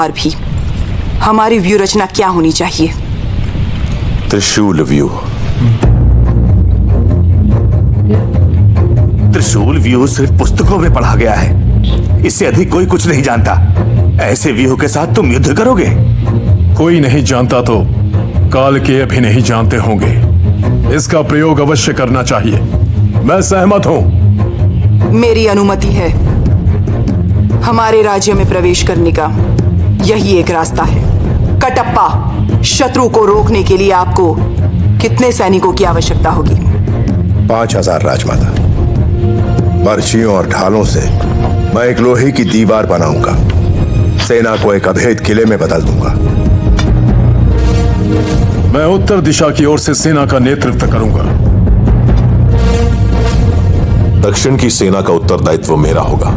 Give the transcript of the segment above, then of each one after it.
और भी हमारी व्यू रचना क्या होनी चाहिए? त्रिशूल व्यू। त्रिशूल व्यू सिर्फ पुस्तकों में पढ़ा गया है, इससे अधिक कोई कुछ नहीं जानता। ऐसे व्यू के साथ तुम युद्ध करोगे? कोई नहीं जानता तो काल के भी नहीं जानते होंगे। इसका प्रयोग अवश्य करना चाहिए। मैं सहमत हूं। मेरी अनुमति है। हमारे राज्य में प्रवेश करने का यही एक रास्ता है। कटप्पा, शत्रु को रोकने के लिए आपको कितने सैनिकों की आवश्यकता होगी? 5000 राजमाता। बर्छियों और ढालों से मैं एक लोहे की दीवार बनाऊंगा। सेना को एक अभेद किले में बदल दूंगा। मैं उत्तर दिशा की ओर से सेना का नेतृत्व करूंगा। दक्षिण की सेना का उत्तरदायित्व मेरा होगा।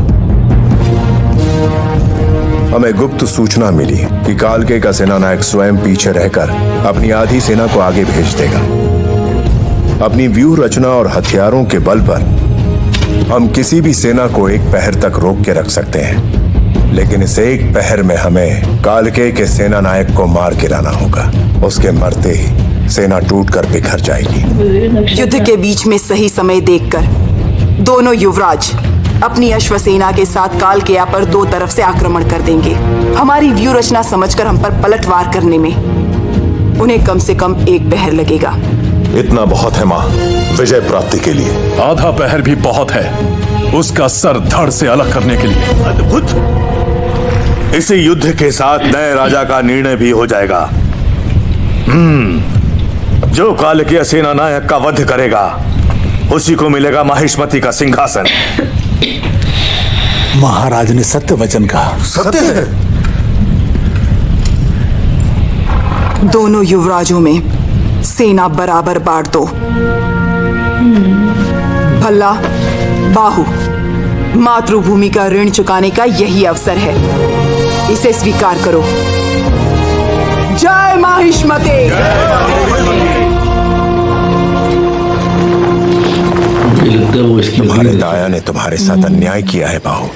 हमें गुप्त सूचना मिली कि कालके का सेनानायक स्वयं पीछे रहकर अपनी आधी सेना को आगे भेज देगा। अपनी व्यूह रचना और हथियारों के बल पर हम किसी भी सेना को एक पहर तक रोक के रख सकते हैं, लेकिन इस एक पहर में हमें कालके के सेनानायक को मार गिराना होगा। उसके मरते ही सेना टूटकर बिखर जाएगी। युद्ध के बीच में सही समय देखकर दोनों युवराज अपनी अश्वसेना के साथ कालकेया पर दो तरफ से आक्रमण कर देंगे। हमारी व्यू रचना समझकर हम पर पलटवार करने में उन्हें कम से कम एक पहर लगेगा। इतना बहुत है मां, विजय प्राप्ति के लिए। आधा पहर भी बहुत है उसका सर धड़ से अलग करने के लिए। अद्भुत। इसी युद्ध के साथ नए राजा का निर्णय भी हो जाएगा। जो कालकेय सेना नायक का वध करेगा उसी को मिलेगा माहिष्मति का सिंहासन। महाराज ने सत्य वचन कहा। सत्य है। दोनों युवराजों में सेना बराबर बांट दो। भल्ला, बाहु, मातृभूमि का ऋण चुकाने का यही अवसर है। इसे स्वीकार करो। जय माहिष्मते। तुम्हारे दाया ने तुम्हारे साथ अन्याय किया है बाहु।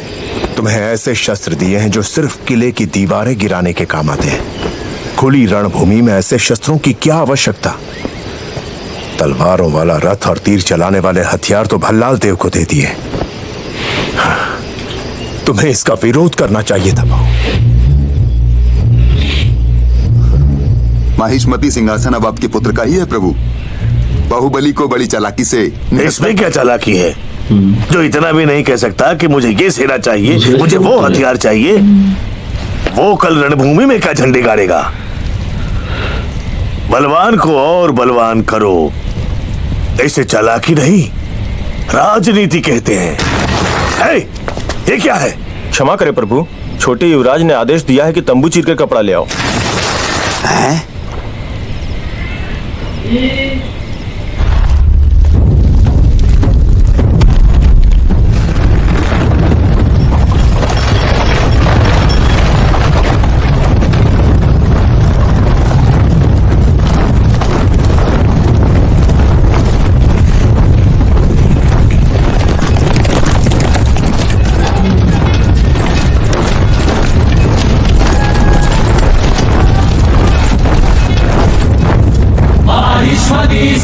तुम्हें ऐसे शस्त्र दिए हैं जो सिर्फ किले की दीवारें गिराने के काम आते हैं। खुली रणभूमि में ऐसे शस्त्रों की क्या आवश्यकता? तलवारों वाला रथ और तीर चलाने वाले हथियार तो भल्लाल देव को दे दिए। तुम्हें इसका विरोध करना चाहिए था बाहु। माहिष्मति सिंहासन अब आपके पुत्र का ही है प्रभु। बाहुबली को बड़ी चालाकी से। इसमें क्या चालाकी है जो इतना भी नहीं कह सकता कि मुझे ये सेना चाहिए, मुझे वो हथियार चाहिए? वो कल रणभूमि में क्या झंडे गाड़ेगा? बलवान को और बलवान करो, ऐसे चालाकी नहीं, राजनीति कहते हैं। हे, ये क्या है? क्षमा करें प्रभु, छोटे युवराज ने आदेश दिया है कि तंबू चीर कर कपड़ा ले आओ। हैं? माहिष्मति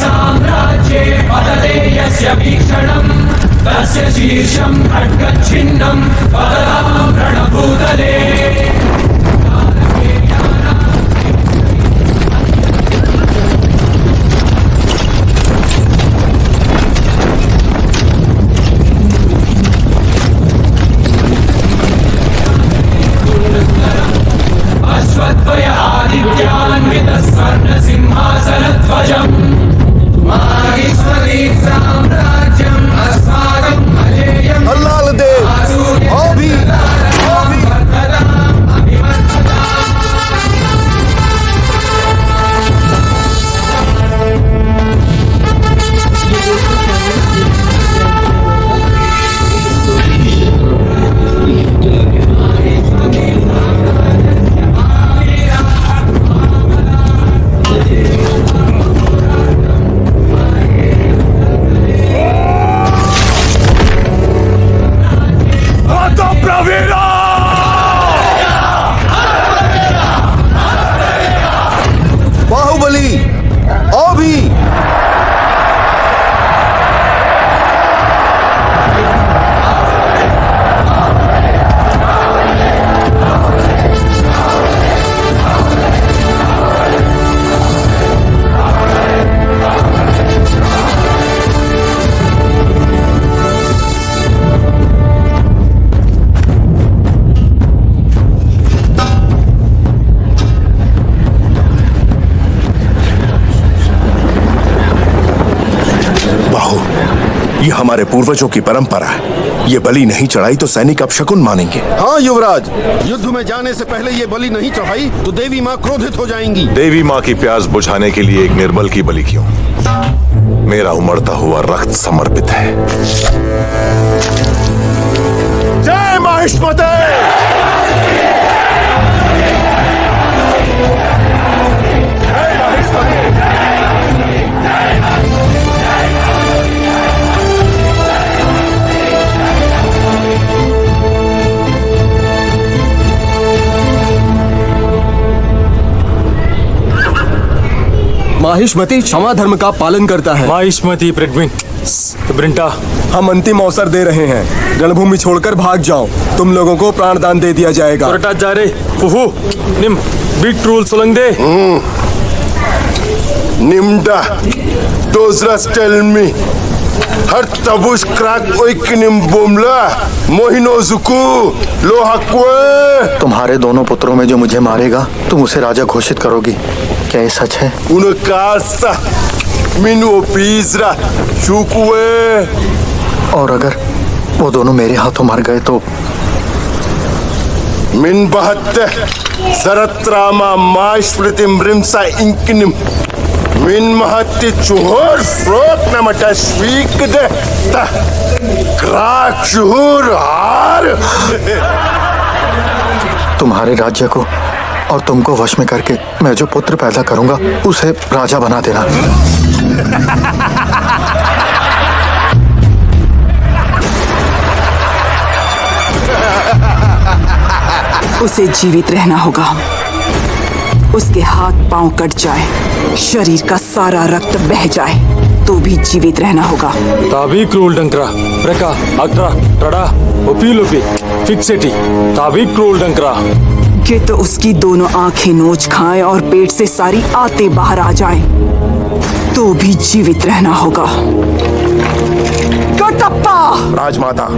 हमारे पूर्वजों की परंपरा है। ये बलि नहीं चढ़ाई तो सैनिक अपशकुन मानेंगे। हाँ युवराज, युद्ध में जाने से पहले ये बलि नहीं चढ़ाई तो देवी माँ क्रोधित हो जाएंगी। देवी माँ की प्यास बुझाने के लिए एक निर्बल की बलि क्यों? मेरा उमड़ता हुआ रक्त समर्पित है। जय महिष्मते। माहिष्मती क्षमा धर्म का पालन करता है। माहिष्मती ब्रिंटा, हम अंतिम अवसर दे रहे हैं, रणभूमि छोड़कर भाग जाओ। तुम लोगों को प्राणदान दे दिया जाएगा। जा रे फुफू निम बीट रूल सोलंग दे। Nimda, Dozras tell me, har tabush krak oikinim bomla, mohino zuku, lohakwe. तुम्हारे दोनों पुत्रों में जो मुझे मारेगा तुम उसे राजा घोषित करोगी, क्या ये सच है? Unakasa, minu pizra, shukwe. और अगर वो दोनों मेरे हाथों मर गए तो? Min bahatte, zaratrama maishpritim rimsa inkinim. Min mahatti chuhur frot namata shvikde ta krak chuhur har. तुम्हारे राज्य को और तुमको वश में करके मैं जो पुत्र पैदा करूंगा उसे राजा बना देना। उसे जीवित रहना होगा। उसके हाथ पांव कट जाए, शरीर का सारा रक्त बह जाए तो भी जीवित रहना होगा। ताबी क्रूल डंकरा प्रका अक्रा टड़ा ओपी फिक्सेटी ताबी क्रूल डंकरा। ये तो उसकी दोनों आंखें नोच खाएं और पेट से सारी आंतें बाहर आ जाएं तो भी जीवित रहना होगा। कटप्पा, राजमाता,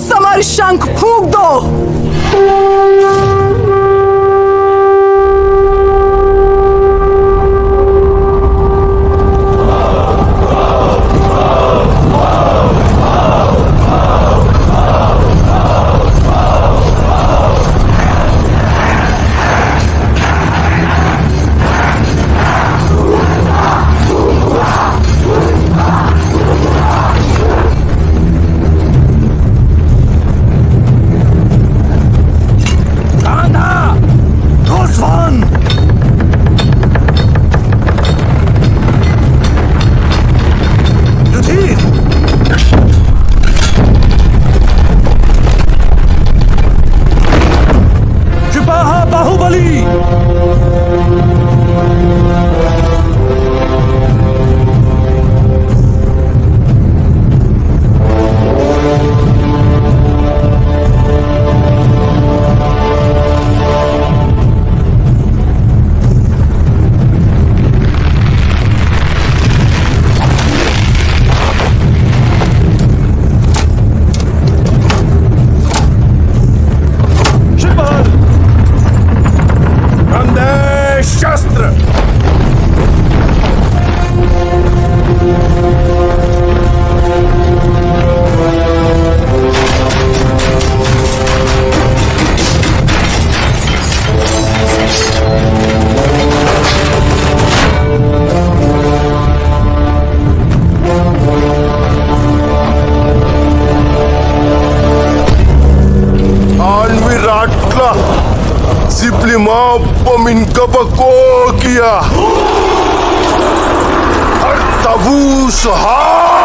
समर शंख फूंक दो। Min kapakokia har tabu sahar.